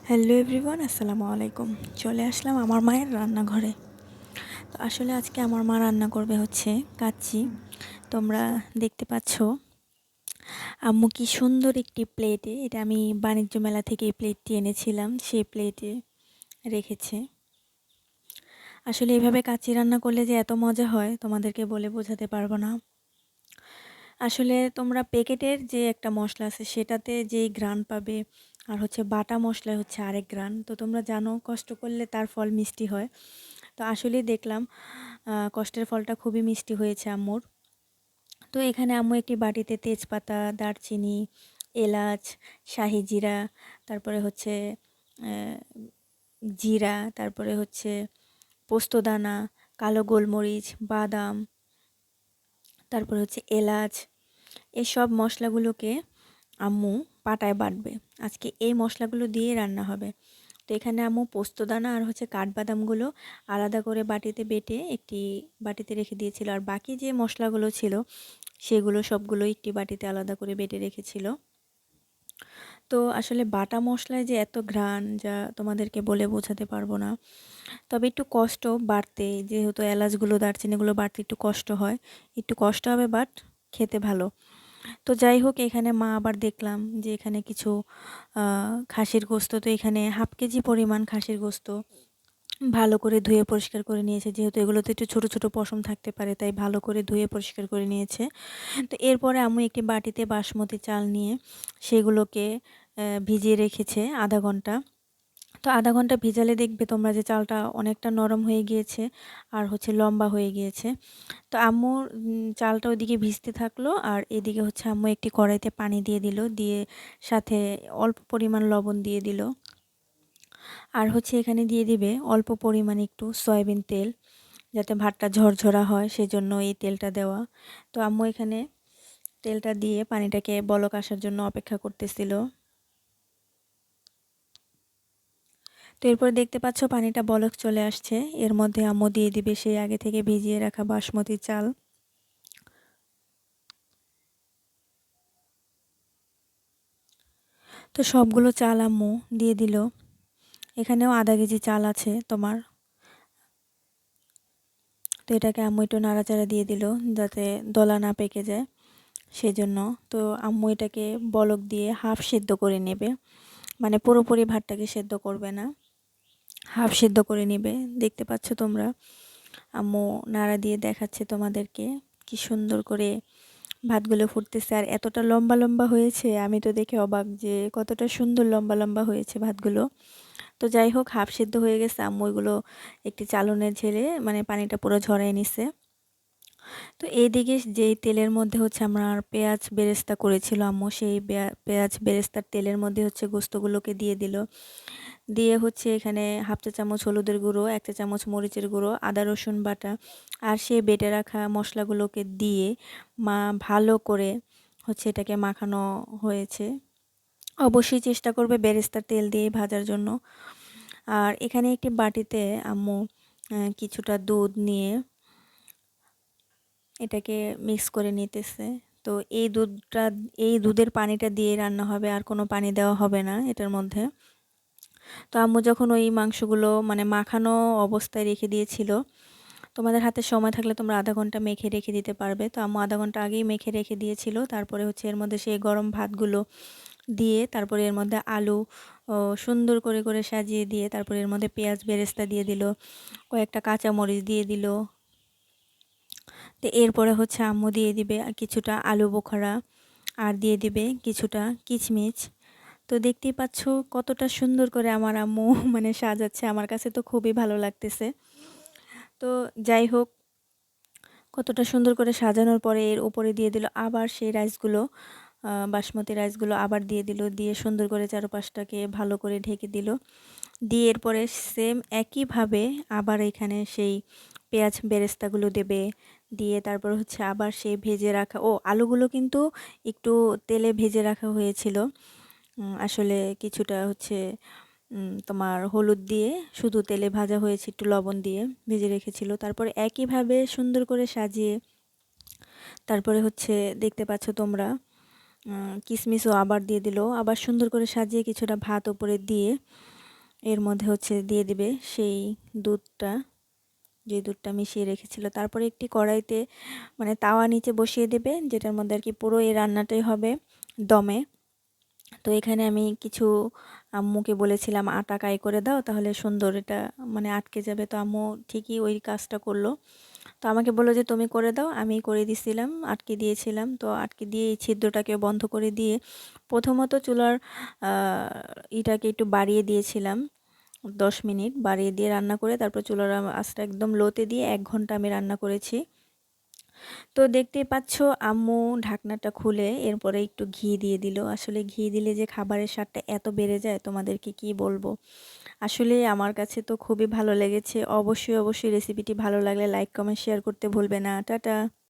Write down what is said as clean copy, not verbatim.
Hello everyone, আসসালামু আলাইকুম। চলে আসলাম আমার মায়ের রান্নাঘরে। তো আসলে আজকে আমার মা রান্না করবে হচ্ছে কাচ্চি। তোমরা দেখতে পাচ্ছ আম্মু কি সুন্দর একটি প্লেটে, এটা আমি বাণিজ্য মেলা থেকে এই প্লেটটি এনেছিলাম, সেই প্লেটে রেখেছে। আসলে এভাবে কাচ্চি রান্না করলে যে এত মজা হয় তোমাদেরকে বলে বোঝাতে পারবো না। আসলে তোমরা প্যাকেটের যে একটা মশলা আছে সেটাতে যেই ঘ্রাণ পাবে, আর হচ্ছে বাটা মশলায় হচ্ছে আরেক ঘ্রাণ। তো তোমরা জানো কষ্ট করলে তার ফল মিষ্টি হয়। তো আসলেই দেখলাম কষ্টের ফলটা খুবই মিষ্টি হয়েছে আম্মুর। তো এখানে আম্মু একটি বাটিতে তেজপাতা, দারচিনি, এলাচ, শাহি জিরা, তারপরে হচ্ছে জিরা, তারপরে হচ্ছে পোস্তদানা, কালো গোলমরিচ, বাদাম, তারপরে হচ্ছে এলাচ, এসব মশলাগুলোকে আম্মু পাটায় বাটবে। আজকে এই মশলাগুলো দিয়ে রান্না হবে। তো এখানে আম্মু পোস্তদানা আর হচ্ছে কাঠবাদামগুলো আলাদা করে বাটিতে বেটে একটি বাটিতে রেখে দিয়েছিল, আর বাকি যে মশলাগুলো ছিল সেগুলো সবগুলো একটি বাটিতে আলাদা করে বেটে রেখেছিল। তো আসলে বাটা মশলায় যে এত ঘ্রাণ, যা তোমাদেরকে বলে বোঝাতে পারবো না। তবে একটু কষ্ট বাড়তে, যেহেতু এলাচগুলো দারচিনিগুলো বাড়তে একটু কষ্ট হয়, একটু কষ্ট হবে, বাট খেতে ভালো। তো যাই হোক, এখানে মা আবার দেখলাম যে এখানে কিছু খাসির গোস্ত, তো এখানে হাফ কেজি পরিমাণ খাসির গোস্ত ভালো করে ধুয়ে পরিষ্কার করে নিয়েছে। যেহেতু এগুলোতে একটু ছোট ছোট পশম থাকতে পারে, তাই ভালো করে ধুয়ে পরিষ্কার করে নিয়েছে। তো এরপরে আম্মু একটি বাটিতে বাসমতি চাল নিয়ে সেগুলোকে ভিজিয়ে রেখেছে আধা ঘন্টা। তো আধা ঘন্টা ভিজালে দেখবে তোমরা যে চালটা অনেকটা নরম হয়ে গিয়েছে আর হচ্ছে লম্বা হয়ে গিয়েছে। তো আম্মুর চালটা ওইদিকে ভিজতে থাকলো, আর এদিকে হচ্ছে আম্মু একটি কড়াইতে পানি দিয়ে দিল, দিয়ে সাথে অল্প পরিমাণ লবণ দিয়ে দিল, আর হচ্ছে এখানে দিয়ে দিবে অল্প পরিমাণ একটু সয়াবিন তেল, যাতে ভাতটা ঝরঝরা হয়, সেজন্য এই তেলটা দেওয়া। তো আম্মু এখানে তেলটা দিয়ে পানিটাকে বলক আসার জন্য অপেক্ষা করতেছিল। তো এরপর দেখতে পাচ্ছ পানিটা বলক চলে আসছে, এর মধ্যে আম্মু দিয়ে দিবে সেই আগে থেকে ভিজিয়ে রাখা বাসমতি চাল। তো সবগুলো চাল আম্মু দিয়ে দিল। এখানেও আধা কেজি চাল আছে তোমার। তো এটাকে আম্মু একটু নাড়াচাড়া দিয়ে দিল যাতে দলা না পেকে যায়, সেজন্য। তো আম্মু এটাকে বলক দিয়ে হাফ সেদ্ধ করে নেবে, মানে পুরোপুরি ভাতটাকে সেদ্ধ করবে না, হাফ সেদ্ধ করে নেবে। দেখতে পাচ্ছ তোমরা আম্মু নাড়া দিয়ে দেখাচ্ছে তোমাদেরকে কি সুন্দর করে ভাতগুলো ফুটতেছে, আর এতটা লম্বা লম্বা হয়েছে, আমি তো দেখে অবাক যে কতটা সুন্দর লম্বা লম্বা হয়েছে ভাতগুলো। তো যাই হোক, হাফ সেদ্ধ হয়ে গেছে। আম্মু এগুলো একটি চালনে ঝেড়ে মানে পানিটা পুরো ঝরাই নিছে। তো এইদিকে যেই তেলের মধ্যে হচ্ছে আমার পেঁয়াজ বেরেস্তা করেছিল আম্মু, সেই পেঁয়াজ বেরেস্তার তেলের মধ্যে হচ্ছে গোস্তগুলোকে দিয়ে দিল। দিয়ে হচ্ছে এখানে হাফ চা চামচ হলুদের গুঁড়ো, 1 চা চামচ মরিচের গুঁড়ো, আদা রসুন বাটা আর সেই বেটে রাখা মশলাগুলোকে দিয়ে মা ভালো করে হচ্ছে এটাকে মাখানো হয়েছে। অবশ্যই চেষ্টা করবে বেরেস্তার তেল দিয়ে ভাজার জন্য। আর এখানে একটি বাটিতে আম্মু কিছুটা দুধ নিয়ে এটাকে মিক্স করে নিতেছে। তো এই দুধের পানিটা দিয়ে রান্না হবে, আর কোনো পানি দেওয়া হবে না এটার মধ্যে। তো আম্মু যখন ওই মাংসগুলো মানে মাখানো অবস্থায় রেখে দিয়েছিল, তোমাদের হাতে সময় থাকলে তোমরা আধা ঘন্টা মেখে রেখে দিতে পারবে। তো আম্মু আধা ঘন্টা আগেই মেখে রেখে দিয়েছিল। তারপরে হচ্ছে এর মধ্যে সেই গরম ভাতগুলো দিয়ে, তারপরে এর মধ্যে আলু সুন্দর করে করে সাজিয়ে দিয়ে, তারপরে এর মধ্যে পেঁয়াজ বেরেস্তা দিয়ে দিল, কয়েকটা কাঁচামরিচ দিয়ে দিল। তো এরপরে হচ্ছে আম্মু দিয়ে দিবে কিছুটা আলু বোখরা, আর দিয়ে দিবে কিছুটা কিচমিচ। তো দেখতেই পাচ্ছ কতটা সুন্দর করে আমার আম্মু মানে সাজাচ্ছে, আমার কাছে তো খুবই ভালো লাগতেছে। তো যাই হোক, কতটা সুন্দর করে সাজানোর পরে এর উপরে দিয়ে দিল আবার সেই রাইসগুলো, বাসমতি রাইসগুলো আবার দিয়ে দিল, দিয়ে সুন্দর করে চারপাশটাকে ভালো করে ঢেকে দিল। দিয়ে এরপরে সেম একইভাবে আবার এখানে সেই পেঁয়াজ বেরেস্তাগুলো দেবে, দিয়ে তারপর হচ্ছে আবার সেই ভেজে রাখা আলুগুলো কিন্তু একটু তেলে ভেজে রাখা হয়েছিল। আসলে কিছুটা হচ্ছে তোমার হলুদ দিয়ে শুধু তেলে ভাজা হয়েছে, একটু লবণ দিয়ে ভেজে রেখেছিল। তারপরে একইভাবে সুন্দর করে সাজিয়ে তারপরে হচ্ছে দেখতে পাচ্ছ তোমরা কিশমিশও আবার দিয়ে দিল, আবার সুন্দর করে সাজিয়ে কিছুটা ভাত উপরে দিয়ে এর মধ্যে হচ্ছে দিয়ে দিবে সেই দুধটা, যে দুধটা মিশিয়ে রেখেছিল। তারপরে একটি কড়াইতে মানে তাওয়া নিচে বসিয়ে দেবে, যেটার মধ্যে আর কি পুরো এই রান্নাটাই হবে দমে। তো এখানে আমি কিছু আম্মুকে বলেছিলাম আটা কাই করে দাও, তাহলে সুন্দর এটা মানে আটকে যাবে। তো আম্মু ঠিকই ওই কাজটা করলো। তো আমাকে বললো যে তুমি করে দাও, আমি করে দিছিলাম, আটকে দিয়েছিলাম। তো আটকে দিয়ে এই ছিদ্রটাকে বন্ধ করে দিয়ে প্রথমত চুলার ইটাকে একটু বাড়িয়ে দিয়েছিলাম, 10 মিনিট বাড়িয়ে দিয়ে রান্না করে তারপর চুলার আঁচটা একদম লোতে দিয়ে 1 ঘন্টা আমি রান্না করেছি। তো দেখতেই পাচ্ছ আম্মু ঢাকনাটা খুলে এরপরে একটু ঘি দিয়ে দিল। আসলে ঘি দিলে যে খাবারের স্বাদটা এত বেড়ে যায় তোমাদেরকে কি বলবো। আসলে আমার কাছে তো খুবই ভালো লেগেছে। অবশ্যই রেসিপিটি ভালো লাগলে লাইক কমেন্ট শেয়ার করতে ভুলবে না। টাটা।